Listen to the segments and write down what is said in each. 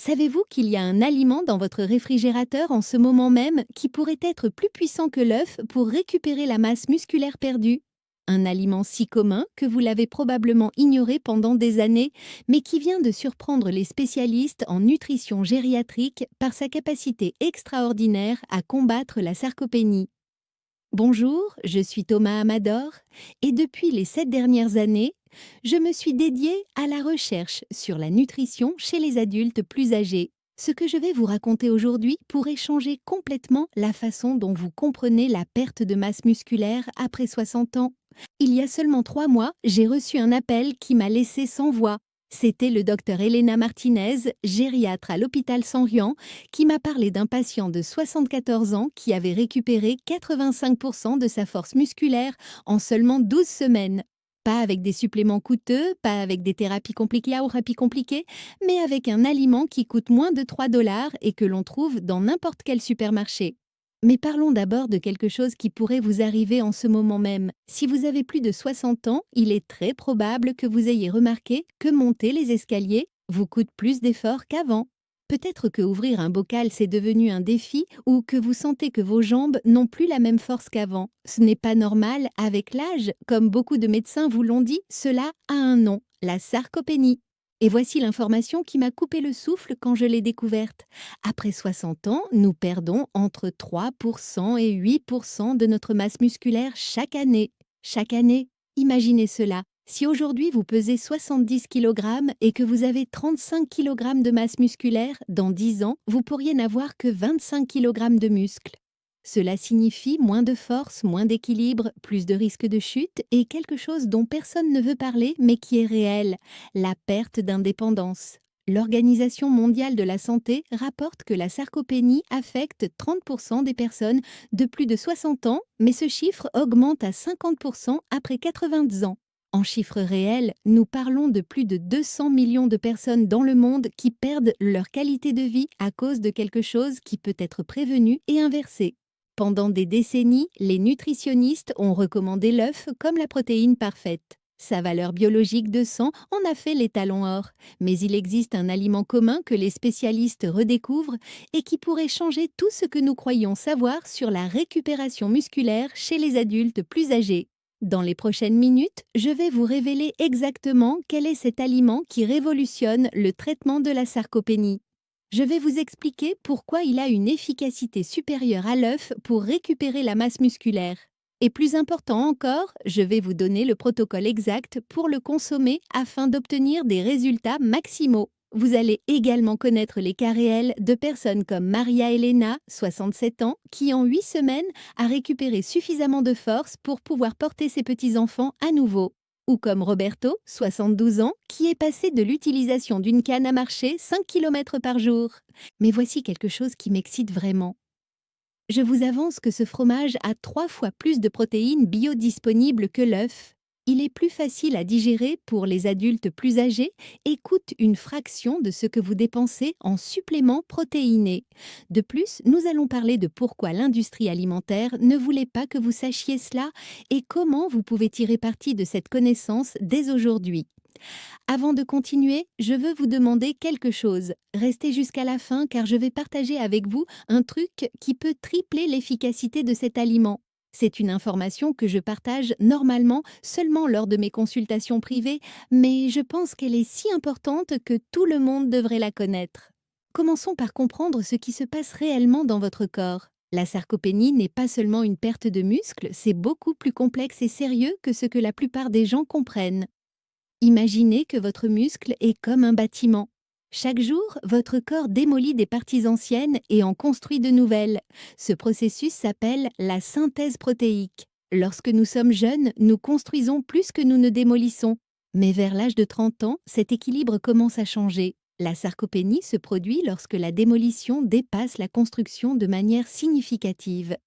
Savez-vous qu'il y a un aliment dans votre réfrigérateur en ce moment même qui pourrait être plus puissant que l'œuf pour récupérer la masse musculaire perdue? Un aliment si commun que vous l'avez probablement ignoré pendant des années, mais qui vient de surprendre les spécialistes en nutrition gériatrique par sa capacité extraordinaire à combattre la sarcopénie. Bonjour, je suis Thomas Amador et depuis les 7 dernières années, je me suis dédiée à la recherche sur la nutrition chez les adultes plus âgés. Ce que je vais vous raconter aujourd'hui pourrait changer complètement la façon dont vous comprenez la perte de masse musculaire après 60 ans. Il y a seulement 3 mois, j'ai reçu un appel qui m'a laissé sans voix. C'était le docteur Elena Martinez, gériatre à l'hôpital San-Rian, qui m'a parlé d'un patient de 74 ans qui avait récupéré 85% de sa force musculaire en seulement 12 semaines. Pas avec des suppléments coûteux, pas avec des thérapies compliquées, mais avec un aliment qui coûte moins de 3 $ et que l'on trouve dans n'importe quel supermarché. Mais parlons d'abord de quelque chose qui pourrait vous arriver en ce moment même. Si vous avez plus de 60 ans, il est très probable que vous ayez remarqué que monter les escaliers vous coûte plus d'efforts qu'avant. Peut-être que ouvrir un bocal c'est devenu un défi ou que vous sentez que vos jambes n'ont plus la même force qu'avant. Ce n'est pas normal avec l'âge, comme beaucoup de médecins vous l'ont dit, cela a un nom, la sarcopénie. Et voici l'information qui m'a coupé le souffle quand je l'ai découverte. Après 60 ans, nous perdons entre 3% et 8% de notre masse musculaire chaque année. Chaque année, imaginez cela. Si aujourd'hui vous pesez 70 kg et que vous avez 35 kg de masse musculaire, dans 10 ans, vous pourriez n'avoir que 25 kg de muscles. Cela signifie moins de force, moins d'équilibre, plus de risque de chute et quelque chose dont personne ne veut parler mais qui est réel, la perte d'indépendance. L'Organisation mondiale de la santé rapporte que la sarcopénie affecte 30% des personnes de plus de 60 ans, mais ce chiffre augmente à 50% après 90 ans. En chiffres réels, nous parlons de plus de 200 millions de personnes dans le monde qui perdent leur qualité de vie à cause de quelque chose qui peut être prévenu et inversé. Pendant des décennies, les nutritionnistes ont recommandé l'œuf comme la protéine parfaite. Sa valeur biologique de sang en a fait l'étalon or, mais il existe un aliment commun que les spécialistes redécouvrent et qui pourrait changer tout ce que nous croyons savoir sur la récupération musculaire chez les adultes plus âgés. Dans les prochaines minutes, je vais vous révéler exactement quel est cet aliment qui révolutionne le traitement de la sarcopénie. Je vais vous expliquer pourquoi il a une efficacité supérieure à l'œuf pour récupérer la masse musculaire. Et plus important encore, je vais vous donner le protocole exact pour le consommer afin d'obtenir des résultats maximaux. Vous allez également connaître les cas réels de personnes comme Maria Elena, 67 ans, qui en 8 semaines a récupéré suffisamment de force pour pouvoir porter ses petits-enfants à nouveau. Ou comme Roberto, 72 ans, qui est passé de l'utilisation d'une canne à marcher 5 km par jour. Mais voici quelque chose qui m'excite vraiment. Je vous avance que ce fromage a 3 fois plus de protéines biodisponibles que l'œuf. Il est plus facile à digérer pour les adultes plus âgés et coûte une fraction de ce que vous dépensez en suppléments protéinés. De plus, nous allons parler de pourquoi l'industrie alimentaire ne voulait pas que vous sachiez cela et comment vous pouvez tirer parti de cette connaissance dès aujourd'hui. Avant de continuer, je veux vous demander quelque chose. Restez jusqu'à la fin car je vais partager avec vous un truc qui peut tripler l'efficacité de cet aliment. C'est une information que je partage normalement seulement lors de mes consultations privées, mais je pense qu'elle est si importante que tout le monde devrait la connaître. Commençons par comprendre ce qui se passe réellement dans votre corps. La sarcopénie n'est pas seulement une perte de muscle, c'est beaucoup plus complexe et sérieux que ce que la plupart des gens comprennent. Imaginez que votre muscle est comme un bâtiment. Chaque jour, votre corps démolit des parties anciennes et en construit de nouvelles. Ce processus s'appelle la synthèse protéique. Lorsque nous sommes jeunes, nous construisons plus que nous ne démolissons. Mais vers l'âge de 30 ans, cet équilibre commence à changer. La sarcopénie se produit lorsque la démolition dépasse la construction de manière significative.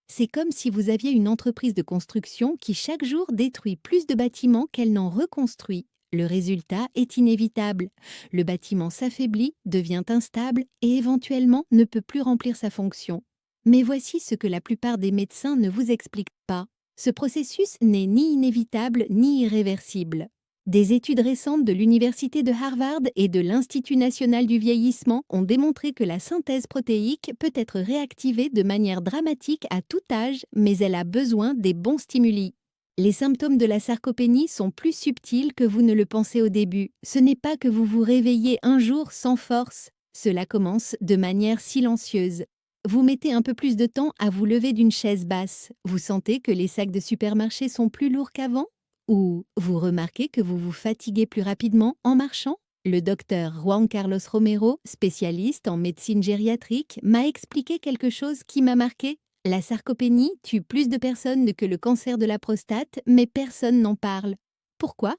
C'est comme si vous aviez une entreprise de construction qui chaque jour détruit plus de bâtiments qu'elle n'en reconstruit. Le résultat est inévitable. Le bâtiment s'affaiblit, devient instable et éventuellement ne peut plus remplir sa fonction. Mais voici ce que la plupart des médecins ne vous expliquent pas. Ce processus n'est ni inévitable ni irréversible. Des études récentes de l'Université de Harvard et de l'Institut national du vieillissement ont démontré que la synthèse protéique peut être réactivée de manière dramatique à tout âge, mais elle a besoin des bons stimuli. Les symptômes de la sarcopénie sont plus subtils que vous ne le pensez au début. Ce n'est pas que vous vous réveillez un jour sans force. Cela commence de manière silencieuse. Vous mettez un peu plus de temps à vous lever d'une chaise basse. Vous sentez que les sacs de supermarché sont plus lourds qu'avant? Ou vous remarquez que vous vous fatiguez plus rapidement en marchant? Le docteur Juan Carlos Romero, spécialiste en médecine gériatrique, m'a expliqué quelque chose qui m'a marqué. La sarcopénie tue plus de personnes que le cancer de la prostate, mais personne n'en parle. Pourquoi?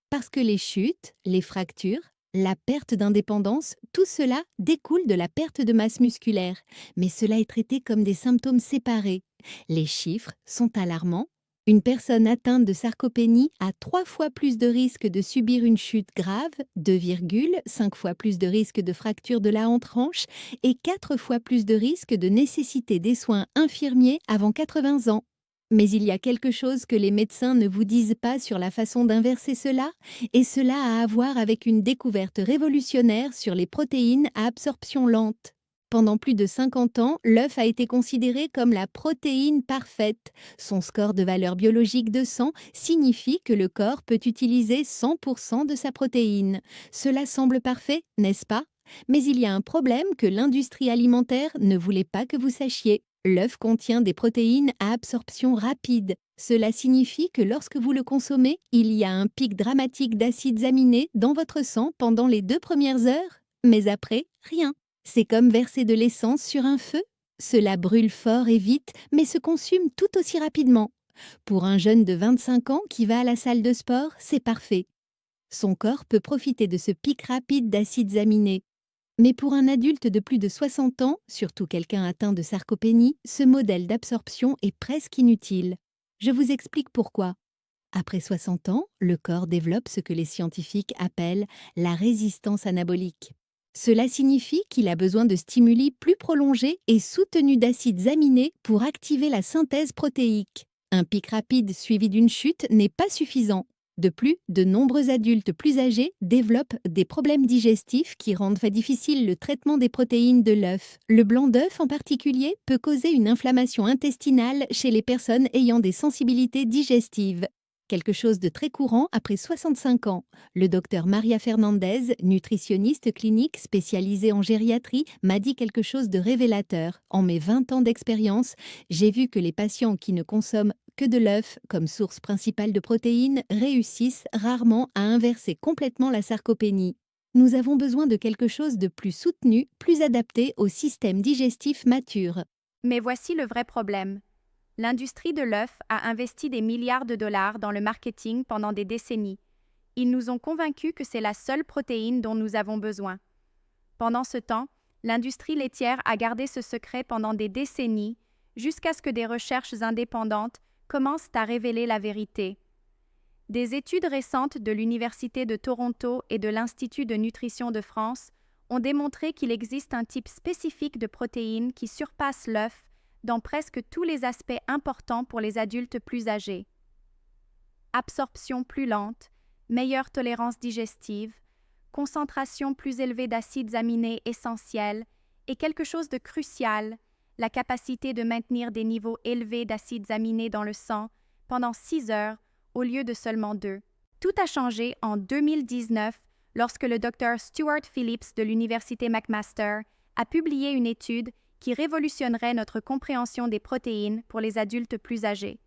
Parce que les chutes, les fractures, la perte d'indépendance, tout cela découle de la perte de masse musculaire, mais cela est traité comme des symptômes séparés. Les chiffres sont alarmants. Une personne atteinte de sarcopénie a 3 fois plus de risque de subir une chute grave, 2,5 fois plus de risque de fracture de la hanche et 4 fois plus de risque de nécessiter des soins infirmiers avant 80 ans. Mais il y a quelque chose que les médecins ne vous disent pas sur la façon d'inverser cela, et cela a à voir avec une découverte révolutionnaire sur les protéines à absorption lente. Pendant plus de 50 ans, l'œuf a été considéré comme la protéine parfaite. Son score de valeur biologique de 100 signifie que le corps peut utiliser 100% de sa protéine. Cela semble parfait, n'est-ce pas? Mais il y a un problème que l'industrie alimentaire ne voulait pas que vous sachiez. L'œuf contient des protéines à absorption rapide. Cela signifie que lorsque vous le consommez, il y a un pic dramatique d'acides aminés dans votre sang pendant les 2 premières heures. Mais après, rien. C'est comme verser de l'essence sur un feu. Cela brûle fort et vite, mais se consume tout aussi rapidement. Pour un jeune de 25 ans qui va à la salle de sport, c'est parfait. Son corps peut profiter de ce pic rapide d'acides aminés. Mais pour un adulte de plus de 60 ans, surtout quelqu'un atteint de sarcopénie, ce modèle d'absorption est presque inutile. Je vous explique pourquoi. Après 60 ans, le corps développe ce que les scientifiques appellent la résistance anabolique. Cela signifie qu'il a besoin de stimuli plus prolongés et soutenus d'acides aminés pour activer la synthèse protéique. Un pic rapide suivi d'une chute n'est pas suffisant. De plus, de nombreux adultes plus âgés développent des problèmes digestifs qui rendent difficile le traitement des protéines de l'œuf. Le blanc d'œuf en particulier peut causer une inflammation intestinale chez les personnes ayant des sensibilités digestives. Quelque chose de très courant après 65 ans. Le docteur Maria Fernandez, nutritionniste clinique spécialisée en gériatrie, m'a dit quelque chose de révélateur. En mes 20 ans d'expérience, j'ai vu que les patients qui ne consomment que de l'œuf comme source principale de protéines réussissent rarement à inverser complètement la sarcopénie. Nous avons besoin de quelque chose de plus soutenu, plus adapté au système digestif mature. Mais voici le vrai problème. L'industrie de l'œuf a investi des milliards de dollars dans le marketing pendant des décennies. Ils nous ont convaincus que c'est la seule protéine dont nous avons besoin. Pendant ce temps, l'industrie laitière a gardé ce secret pendant des décennies, jusqu'à ce que des recherches indépendantes commencent à révéler la vérité. Des études récentes de l'Université de Toronto et de l'Institut de nutrition de France ont démontré qu'il existe un type spécifique de protéines qui surpasse l'œuf dans presque tous les aspects importants pour les adultes plus âgés. Absorption plus lente, meilleure tolérance digestive, concentration plus élevée d'acides aminés essentiels et quelque chose de crucial, la capacité de maintenir des niveaux élevés d'acides aminés dans le sang pendant 6 heures au lieu de seulement 2. Tout a changé en 2019 lorsque le Dr Stuart Phillips de l'Université McMaster a publié une étude qui révolutionnerait notre compréhension des protéines pour les adultes plus âgés.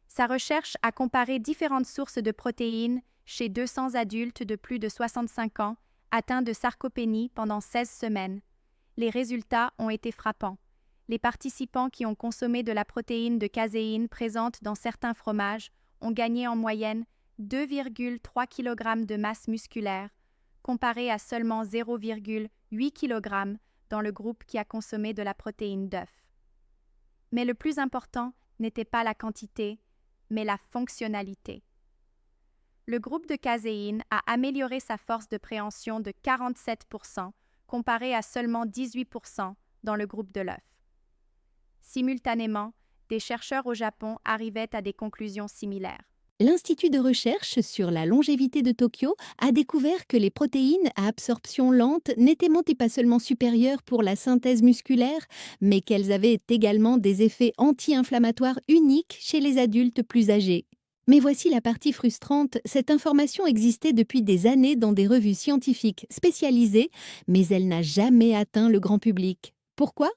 Sa recherche a comparé différentes sources de protéines chez 200 adultes de plus de 65 ans atteints de sarcopénie pendant 16 semaines. Les résultats ont été frappants. Les participants qui ont consommé de la protéine de caséine présente dans certains fromages ont gagné en moyenne 2,3 kg de masse musculaire, comparé à seulement 0,8 kg dans le groupe qui a consommé de la protéine d'œuf. Mais le plus important n'était pas la quantité, mais la fonctionnalité. Le groupe de caséine a amélioré sa force de préhension de 47%, comparé à seulement 18% dans le groupe de l'œuf. Simultanément, des chercheurs au Japon arrivaient à des conclusions similaires. L'Institut de recherche sur la longévité de Tokyo a découvert que les protéines à absorption lente n'étaient pas seulement supérieures pour la synthèse musculaire, mais qu'elles avaient également des effets anti-inflammatoires uniques chez les adultes plus âgés. Mais voici la partie frustrante, cette information existait depuis des années dans des revues scientifiques spécialisées, mais elle n'a jamais atteint le grand public. Pourquoi?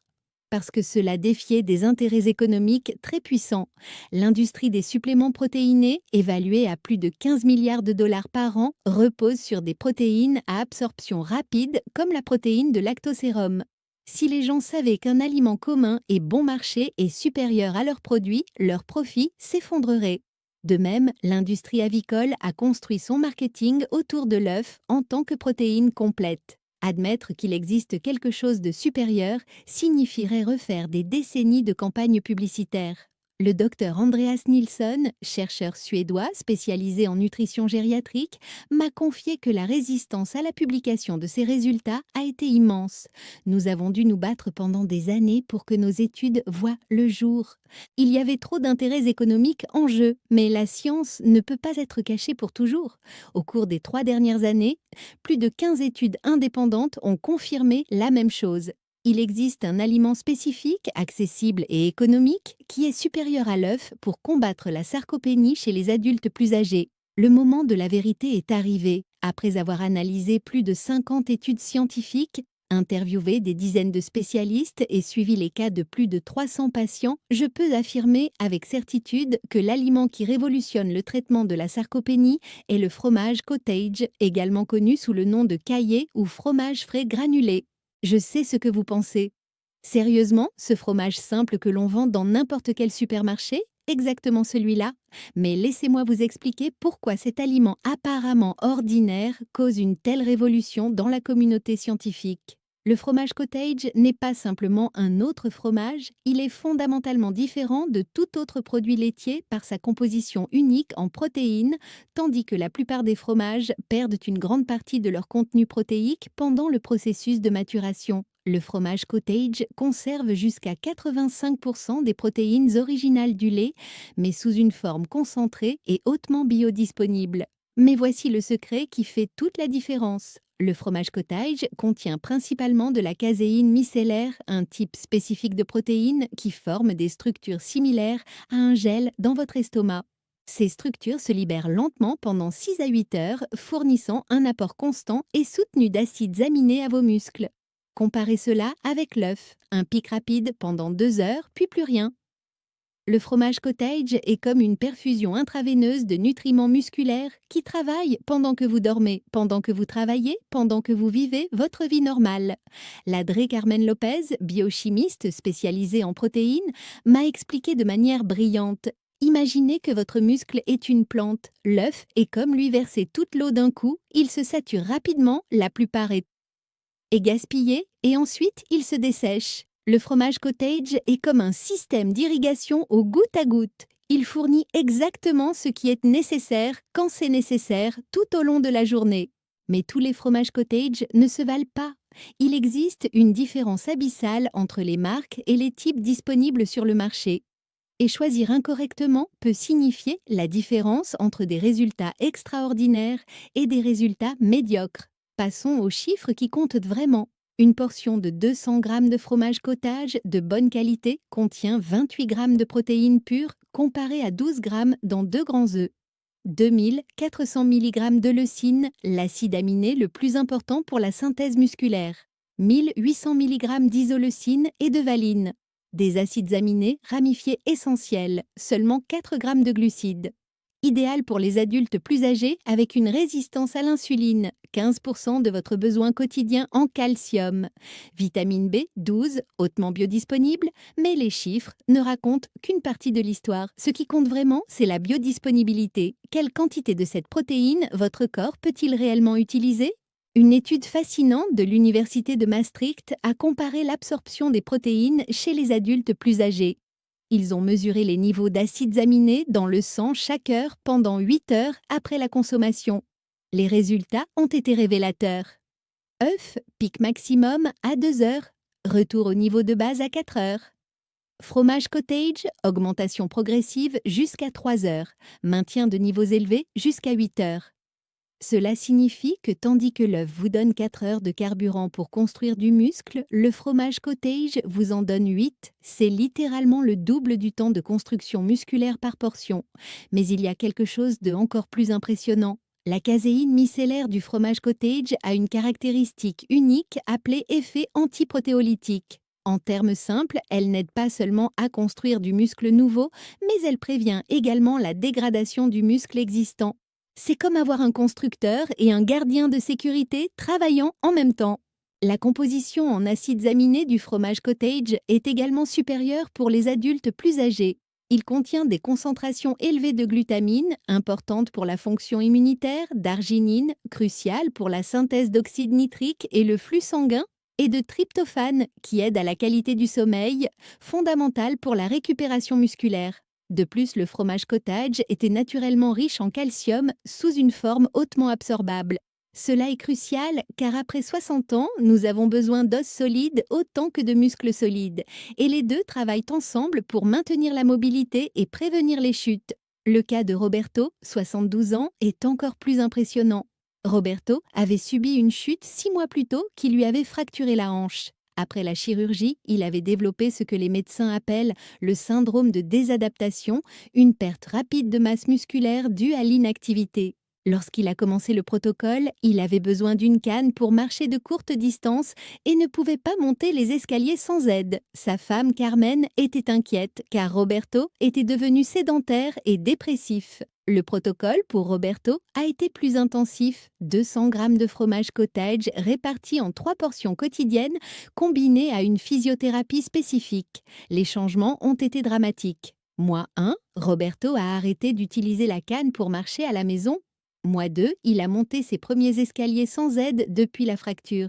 Parce que cela défiait des intérêts économiques très puissants. L'industrie des suppléments protéinés, évaluée à plus de 15 milliards de dollars par an, repose sur des protéines à absorption rapide comme la protéine de lactosérum. Si les gens savaient qu'un aliment commun et bon marché est supérieur à leurs produits, leur profit s'effondrerait. De même, l'industrie avicole a construit son marketing autour de l'œuf en tant que protéine complète. Admettre qu'il existe quelque chose de supérieur signifierait refaire des décennies de campagnes publicitaires. Le docteur Andreas Nilsson, chercheur suédois spécialisé en nutrition gériatrique, m'a confié que la résistance à la publication de ces résultats a été immense. Nous avons dû nous battre pendant des années pour que nos études voient le jour. Il y avait trop d'intérêts économiques en jeu, mais la science ne peut pas être cachée pour toujours. Au cours des 3 dernières années, plus de 15 études indépendantes ont confirmé la même chose. Il existe un aliment spécifique, accessible et économique, qui est supérieur à l'œuf pour combattre la sarcopénie chez les adultes plus âgés. Le moment de la vérité est arrivé. Après avoir analysé plus de 50 études scientifiques, interviewé des dizaines de spécialistes et suivi les cas de plus de 300 patients, je peux affirmer avec certitude que l'aliment qui révolutionne le traitement de la sarcopénie est le fromage cottage, également connu sous le nom de caillé ou fromage frais granulé. Je sais ce que vous pensez. Sérieusement, ce fromage simple que l'on vend dans n'importe quel supermarché? Exactement celui-là. Mais laissez-moi vous expliquer pourquoi cet aliment apparemment ordinaire cause une telle révolution dans la communauté scientifique. Le fromage cottage n'est pas simplement un autre fromage, il est fondamentalement différent de tout autre produit laitier par sa composition unique en protéines, tandis que la plupart des fromages perdent une grande partie de leur contenu protéique pendant le processus de maturation. Le fromage cottage conserve jusqu'à 85% des protéines originales du lait, mais sous une forme concentrée et hautement biodisponible. Mais voici le secret qui fait toute la différence. Le fromage cottage contient principalement de la caséine micellaire, un type spécifique de protéines qui forme des structures similaires à un gel dans votre estomac. Ces structures se libèrent lentement pendant 6 à 8 heures, fournissant un apport constant et soutenu d'acides aminés à vos muscles. Comparez cela avec l'œuf, un pic rapide pendant 2 heures, puis plus rien. Le fromage cottage est comme une perfusion intraveineuse de nutriments musculaires qui travaillent pendant que vous dormez, pendant que vous travaillez, pendant que vous vivez votre vie normale. La Dré Carmen Lopez, biochimiste spécialisée en protéines, m'a expliqué de manière brillante. Imaginez que votre muscle est une plante. L'œuf est comme lui verser toute l'eau d'un coup, il se sature rapidement, la plupart est gaspillé et ensuite il se dessèche. Le fromage cottage est comme un système d'irrigation au goutte à goutte. Il fournit exactement ce qui est nécessaire quand c'est nécessaire tout au long de la journée. Mais tous les fromages cottage ne se valent pas. Il existe une différence abyssale entre les marques et les types disponibles sur le marché. Et choisir incorrectement peut signifier la différence entre des résultats extraordinaires et des résultats médiocres. Passons aux chiffres qui comptent vraiment. Une portion de 200 g de fromage cottage de bonne qualité contient 28 g de protéines pures comparé à 12 g dans 2 grands œufs. 2400 mg de leucine, l'acide aminé le plus important pour la synthèse musculaire. 1800 mg d'isoleucine et de valine. Des acides aminés ramifiés essentiels, seulement 4 g de glucides. Idéal pour les adultes plus âgés avec une résistance à l'insuline, 15% de votre besoin quotidien en calcium. Vitamine B, 12, hautement biodisponible, mais les chiffres ne racontent qu'une partie de l'histoire. Ce qui compte vraiment, c'est la biodisponibilité. Quelle quantité de cette protéine votre corps peut-il réellement utiliser? Une étude fascinante de l'Université de Maastricht a comparé l'absorption des protéines chez les adultes plus âgés. Ils ont mesuré les niveaux d'acides aminés dans le sang chaque heure pendant 8 heures après la consommation. Les résultats ont été révélateurs. œuf, pic maximum à 2 heures. Retour au niveau de base à 4 heures. Fromage cottage, augmentation progressive jusqu'à 3 heures, maintien de niveaux élevés jusqu'à 8 heures. Cela signifie que tandis que l'œuf vous donne 4 heures de carburant pour construire du muscle, le fromage cottage vous en donne 8. C'est littéralement le double du temps de construction musculaire par portion. Mais il y a quelque chose de encore plus impressionnant. La caséine micellaire du fromage cottage a une caractéristique unique appelée effet antiprotéolytique. En termes simples, elle n'aide pas seulement à construire du muscle nouveau, mais elle prévient également la dégradation du muscle existant. C'est comme avoir un constructeur et un gardien de sécurité travaillant en même temps. La composition en acides aminés du fromage cottage est également supérieure pour les adultes plus âgés. Il contient des concentrations élevées de glutamine, importantes pour la fonction immunitaire, d'arginine, cruciale pour la synthèse d'oxyde nitrique et le flux sanguin, et de tryptophane, qui aide à la qualité du sommeil, fondamental pour la récupération musculaire. De plus, le fromage cottage était naturellement riche en calcium sous une forme hautement absorbable. Cela est crucial car après 60 ans, nous avons besoin d'os solides autant que de muscles solides. Et les deux travaillent ensemble pour maintenir la mobilité et prévenir les chutes. Le cas de Roberto, 72 ans, est encore plus impressionnant. Roberto avait subi une chute 6 mois plus tôt qui lui avait fracturé la hanche. Après la chirurgie, il avait développé ce que les médecins appellent le syndrome de désadaptation, une perte rapide de masse musculaire due à l'inactivité. Lorsqu'il a commencé le protocole, il avait besoin d'une canne pour marcher de courtes distances et ne pouvait pas monter les escaliers sans aide. Sa femme, Carmen, était inquiète car Roberto était devenu sédentaire et dépressif. Le protocole pour Roberto a été plus intensif, 200 grammes de fromage cottage répartis en 3 portions quotidiennes combinées à une physiothérapie spécifique. Les changements ont été dramatiques. Mois 1, Roberto a arrêté d'utiliser la canne pour marcher à la maison. Mois 2, il a monté ses premiers escaliers sans aide depuis la fracture.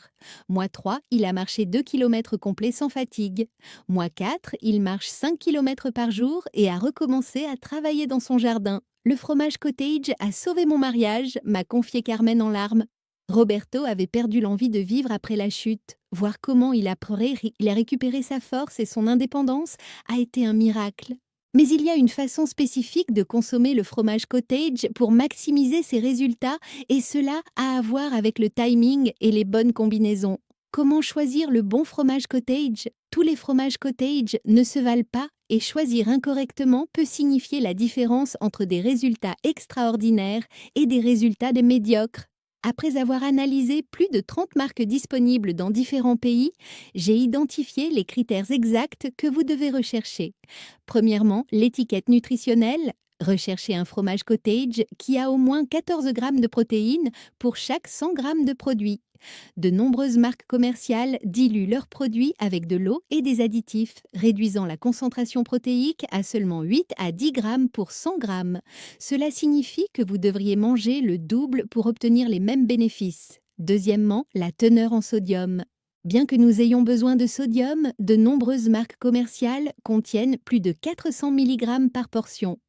Mois 3, il a marché 2 km complets sans fatigue. Mois 4, il marche 5 km par jour et a recommencé à travailler dans son jardin. Le fromage cottage a sauvé mon mariage, m'a confié Carmen en larmes. Roberto avait perdu l'envie de vivre après la chute. Voir comment il a récupéré sa force et son indépendance a été un miracle. Mais il y a une façon spécifique de consommer le fromage cottage pour maximiser ses résultats et cela a à voir avec le timing et les bonnes combinaisons. Comment choisir le bon fromage cottage? Tous les fromages cottage ne se valent pas et choisir incorrectement peut signifier la différence entre des résultats extraordinaires et des résultats médiocres. Après avoir analysé plus de 30 marques disponibles dans différents pays, j'ai identifié les critères exacts que vous devez rechercher. Premièrement, l'étiquette nutritionnelle. Recherchez un fromage cottage qui a au moins 14 grammes de protéines pour chaque 100 grammes de produit. De nombreuses marques commerciales diluent leurs produits avec de l'eau et des additifs, réduisant la concentration protéique à seulement 8 à 10 grammes pour 100 grammes. Cela signifie que vous devriez manger le double pour obtenir les mêmes bénéfices. Deuxièmement, la teneur en sodium. Bien que nous ayons besoin de sodium, de nombreuses marques commerciales contiennent plus de 400 mg par portion.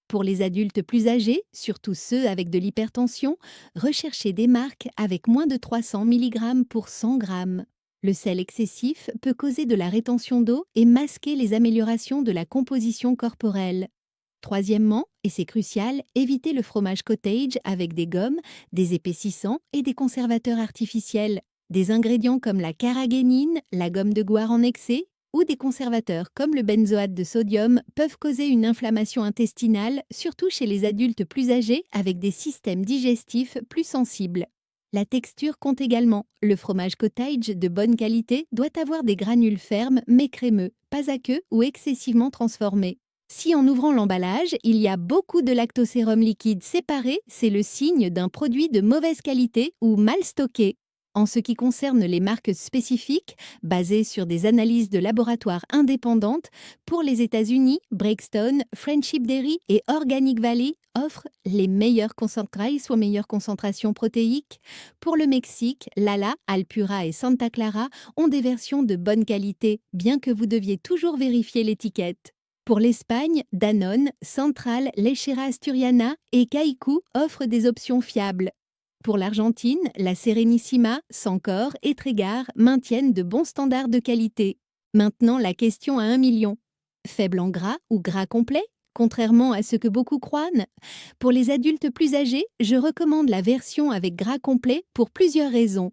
Pour les adultes plus âgés, surtout ceux avec de l'hypertension, recherchez des marques avec moins de 300 mg pour 100 g. Le sel excessif peut causer de la rétention d'eau et masquer les améliorations de la composition corporelle. Troisièmement, et c'est crucial, évitez le fromage cottage avec des gommes, des épaississants et des conservateurs artificiels. Des ingrédients comme la carragénine, la gomme de guar en excès, ou des conservateurs comme le benzoate de sodium peuvent causer une inflammation intestinale, surtout chez les adultes plus âgés avec des systèmes digestifs plus sensibles. La texture compte également. Le fromage cottage de bonne qualité doit avoir des granules fermes mais crémeux, pas aqueux ou excessivement transformés. Si en ouvrant l'emballage, il y a beaucoup de lactosérum liquide séparé, c'est le signe d'un produit de mauvaise qualité ou mal stocké. En ce qui concerne les marques spécifiques, basées sur des analyses de laboratoires indépendantes, pour les États-Unis, Breakstone, Friendship Dairy et Organic Valley offrent les meilleures concentrations protéiques. Pour le Mexique, Lala, Alpura et Santa Clara ont des versions de bonne qualité, bien que vous deviez toujours vérifier l'étiquette. Pour l'Espagne, Danone, Central, Lechera Asturiana et Kaiku offrent des options fiables. Pour l'Argentine, la Serenissima, Sancor et Tregar maintiennent de bons standards de qualité. Maintenant, la question à 1 million. Faible en gras ou gras complet? Contrairement à ce que beaucoup croient, pour les adultes plus âgés, je recommande la version avec gras complet pour plusieurs raisons.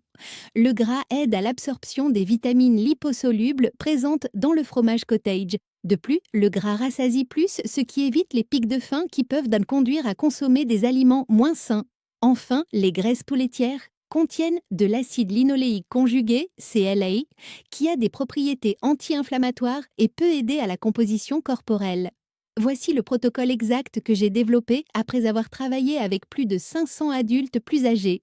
Le gras aide à l'absorption des vitamines liposolubles présentes dans le fromage cottage. De plus, le gras rassasie plus, ce qui évite les pics de faim qui peuvent conduire à consommer des aliments moins sains. Enfin, les graisses pouletières contiennent de l'acide linoléique conjugué, CLA, qui a des propriétés anti-inflammatoires et peut aider à la composition corporelle. Voici le protocole exact que j'ai développé après avoir travaillé avec plus de 500 adultes plus âgés.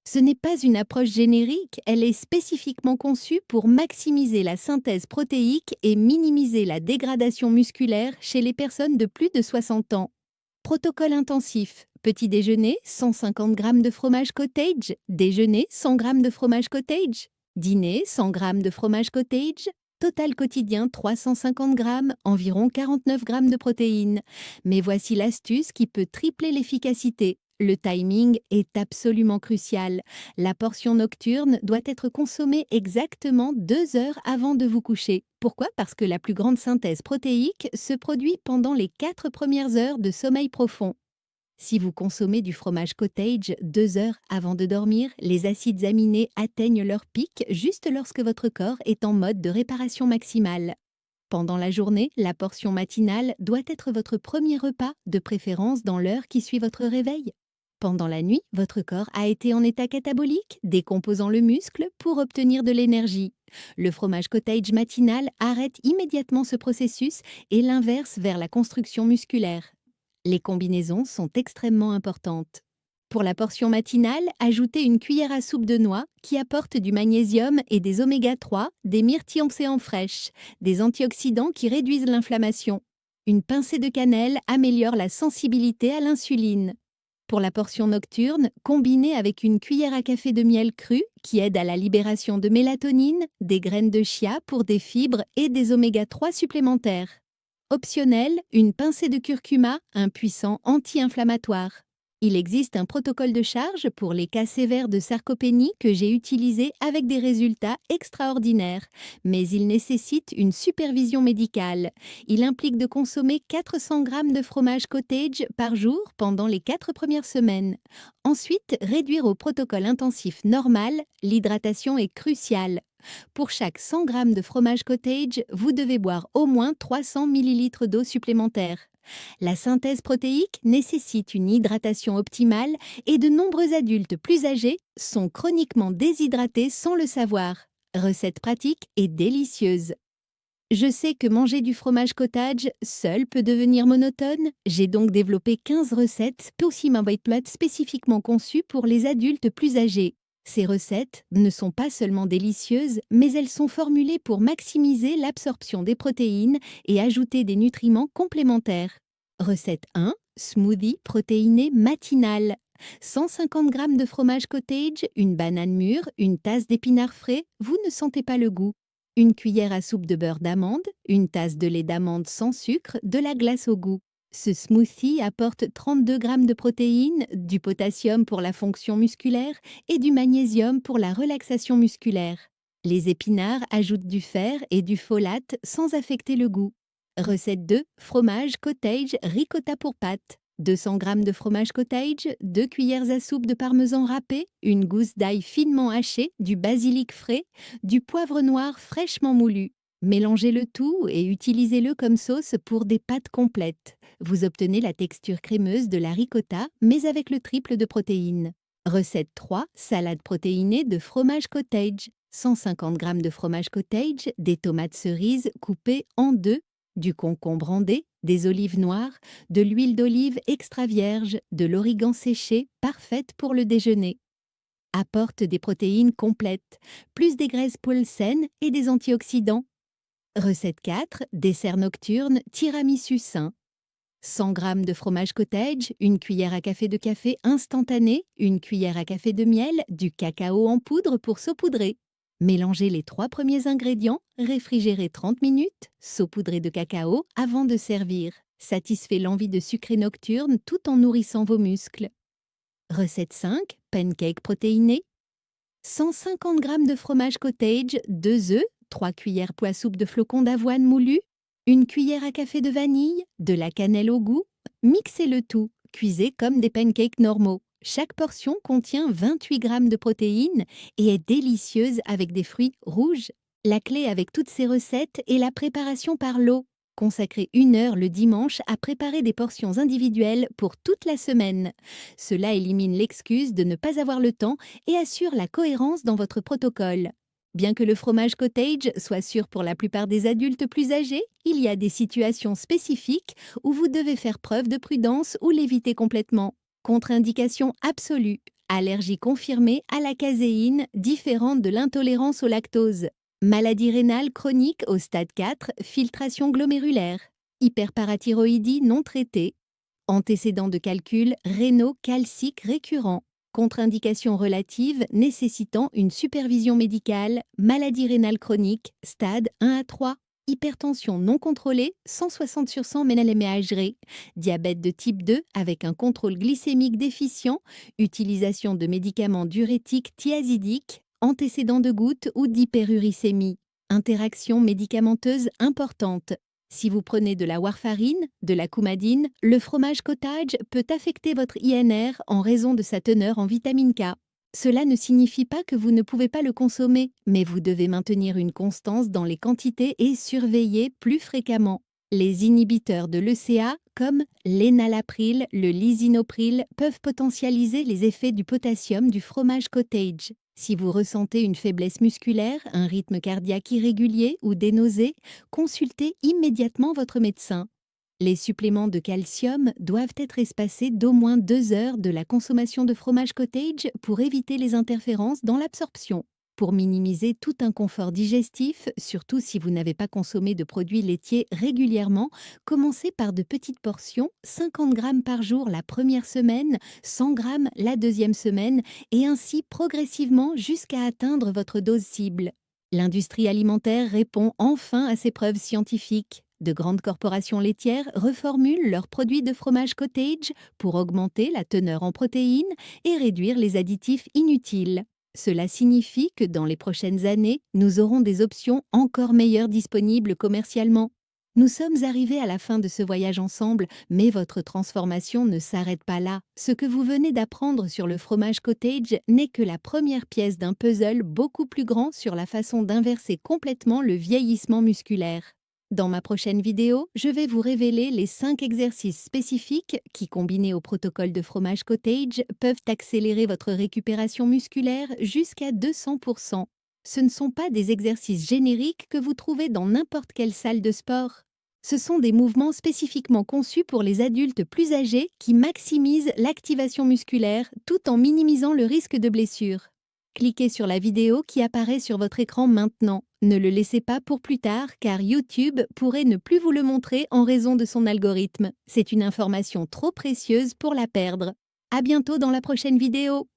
Ce n'est pas une approche générique, elle est spécifiquement conçue pour maximiser la synthèse protéique et minimiser la dégradation musculaire chez les personnes de plus de 60 ans. Protocole intensif. Petit déjeuner, 150 g de fromage cottage. Déjeuner, 100 g de fromage cottage. Dîner, 100 g de fromage cottage. Total quotidien, 350 g, environ 49 g de protéines. Mais voici l'astuce qui peut tripler l'efficacité. Le timing est absolument crucial. La portion nocturne doit être consommée exactement 2 heures avant de vous coucher. Pourquoi? Parce que la plus grande synthèse protéique se produit pendant les 4 premières heures de sommeil profond. Si vous consommez du fromage cottage 2 heures avant de dormir, les acides aminés atteignent leur pic juste lorsque votre corps est en mode de réparation maximale. Pendant la journée, la portion matinale doit être votre premier repas, de préférence dans l'heure qui suit votre réveil. Pendant la nuit, votre corps a été en état catabolique, décomposant le muscle pour obtenir de l'énergie. Le fromage cottage matinal arrête immédiatement ce processus et l'inverse vers la construction musculaire. Les combinaisons sont extrêmement importantes. Pour la portion matinale, ajoutez une cuillère à soupe de noix qui apporte du magnésium et des oméga 3, des myrtilles océans fraîches, des antioxydants qui réduisent l'inflammation. Une pincée de cannelle améliore la sensibilité à l'insuline. Pour la portion nocturne, combinez avec une cuillère à café de miel cru qui aide à la libération de mélatonine, des graines de chia pour des fibres et des oméga 3 supplémentaires. Optionnel, une pincée de curcuma, un puissant anti-inflammatoire. Il existe un protocole de charge pour les cas sévères de sarcopénie que j'ai utilisé avec des résultats extraordinaires, mais il nécessite une supervision médicale. Il implique de consommer 400 g de fromage cottage par jour pendant les 4 premières semaines. Ensuite, réduire au protocole intensif normal, l'hydratation est cruciale. Pour chaque 100 g de fromage cottage, vous devez boire au moins 300 ml d'eau supplémentaire. La synthèse protéique nécessite une hydratation optimale et de nombreux adultes plus âgés sont chroniquement déshydratés sans le savoir. Recette pratique et délicieuse. Je sais que manger du fromage cottage seul peut devenir monotone. J'ai donc développé 15 recettes Possima Weight Plot spécifiquement conçues pour les adultes plus âgés. Ces recettes ne sont pas seulement délicieuses, mais elles sont formulées pour maximiser l'absorption des protéines et ajouter des nutriments complémentaires. Recette 1. Smoothie protéiné matinal. 150 g de fromage cottage, une banane mûre, une tasse d'épinards frais, vous ne sentez pas le goût. Une cuillère à soupe de beurre d'amande, une tasse de lait d'amande sans sucre, de la glace au goût. Ce smoothie apporte 32 g de protéines, du potassium pour la fonction musculaire et du magnésium pour la relaxation musculaire. Les épinards ajoutent du fer et du folate sans affecter le goût. Recette 2. Fromage cottage ricotta pour pâtes. 200 g de fromage cottage, 2 cuillères à soupe de parmesan râpé, une gousse d'ail finement hachée, du basilic frais, du poivre noir fraîchement moulu. Mélangez le tout et utilisez-le comme sauce pour des pâtes complètes. Vous obtenez la texture crémeuse de la ricotta, mais avec le triple de protéines. Recette 3. Salade protéinée de fromage cottage. 150 g de fromage cottage, des tomates cerises coupées en deux, du concombre andé, des olives noires, de l'huile d'olive extra vierge, de l'origan séché, parfaite pour le déjeuner. Apporte des protéines complètes, plus des graisses poules saines et des antioxydants. Recette 4. Dessert nocturne, tiramisu sain. 100 g de fromage cottage, une cuillère à café de café instantané, une cuillère à café de miel, du cacao en poudre pour saupoudrer. Mélangez les 3 premiers ingrédients, réfrigérez 30 minutes, saupoudrez de cacao avant de servir. Satisfait l'envie de sucré nocturne tout en nourrissant vos muscles. Recette 5. Pancake protéiné. 150 g de fromage cottage, 2 œufs, 3 cuillères poids soupe de flocons d'avoine moulus, Une cuillère à café de vanille, de la cannelle au goût, mixez le tout, cuisez comme des pancakes normaux. Chaque portion contient 28 grammes de protéines et est délicieuse avec des fruits rouges. La clé avec toutes ces recettes est la préparation par l'eau. Consacrez 1 heure le dimanche à préparer des portions individuelles pour toute la semaine. Cela élimine l'excuse de ne pas avoir le temps et assure la cohérence dans votre protocole. Bien que le fromage cottage soit sûr pour la plupart des adultes plus âgés, il y a des situations spécifiques où vous devez faire preuve de prudence ou l'éviter complètement. Contre-indication absolue. Allergie confirmée à la caséine, différente de l'intolérance au lactose. Maladie rénale chronique au stade 4, filtration glomérulaire. Hyperparathyroïdie non traitée. Antécédents de calcul rénaux calciques récurrents. Contre-indication relative nécessitant une supervision médicale, maladie rénale chronique, stade 1 à 3. Hypertension non contrôlée, 160 sur 100 mmHg, diabète de type 2 avec un contrôle glycémique déficient, utilisation de médicaments diurétiques thiazidiques, antécédents de goutte ou d'hyperuricémie, interaction médicamenteuse importante. Si vous prenez de la warfarine, de la coumadine, le fromage cottage peut affecter votre INR en raison de sa teneur en vitamine K. Cela ne signifie pas que vous ne pouvez pas le consommer, mais vous devez maintenir une constance dans les quantités et surveiller plus fréquemment. Les inhibiteurs de l'ECA, comme l'énalapril, le lisinopril, peuvent potentialiser les effets du potassium du fromage cottage. Si vous ressentez une faiblesse musculaire, un rythme cardiaque irrégulier ou des nausées, consultez immédiatement votre médecin. Les suppléments de calcium doivent être espacés d'au moins 2 heures de la consommation de fromage cottage pour éviter les interférences dans l'absorption. Pour minimiser tout inconfort digestif, surtout si vous n'avez pas consommé de produits laitiers régulièrement, commencez par de petites portions, 50 grammes par jour la première semaine, 100 grammes la deuxième semaine, et ainsi progressivement jusqu'à atteindre votre dose cible. L'industrie alimentaire répond enfin à ces preuves scientifiques. De grandes corporations laitières reformulent leurs produits de fromage cottage pour augmenter la teneur en protéines et réduire les additifs inutiles. Cela signifie que dans les prochaines années, nous aurons des options encore meilleures disponibles commercialement. Nous sommes arrivés à la fin de ce voyage ensemble, mais votre transformation ne s'arrête pas là. Ce que vous venez d'apprendre sur le fromage cottage n'est que la première pièce d'un puzzle beaucoup plus grand sur la façon d'inverser complètement le vieillissement musculaire. Dans ma prochaine vidéo, je vais vous révéler les 5 exercices spécifiques qui, combinés au protocole de fromage cottage, peuvent accélérer votre récupération musculaire jusqu'à 200%. Ce ne sont pas des exercices génériques que vous trouvez dans n'importe quelle salle de sport. Ce sont des mouvements spécifiquement conçus pour les adultes plus âgés qui maximisent l'activation musculaire tout en minimisant le risque de blessure. Cliquez sur la vidéo qui apparaît sur votre écran maintenant. Ne le laissez pas pour plus tard car YouTube pourrait ne plus vous le montrer en raison de son algorithme. C'est une information trop précieuse pour la perdre. À bientôt dans la prochaine vidéo.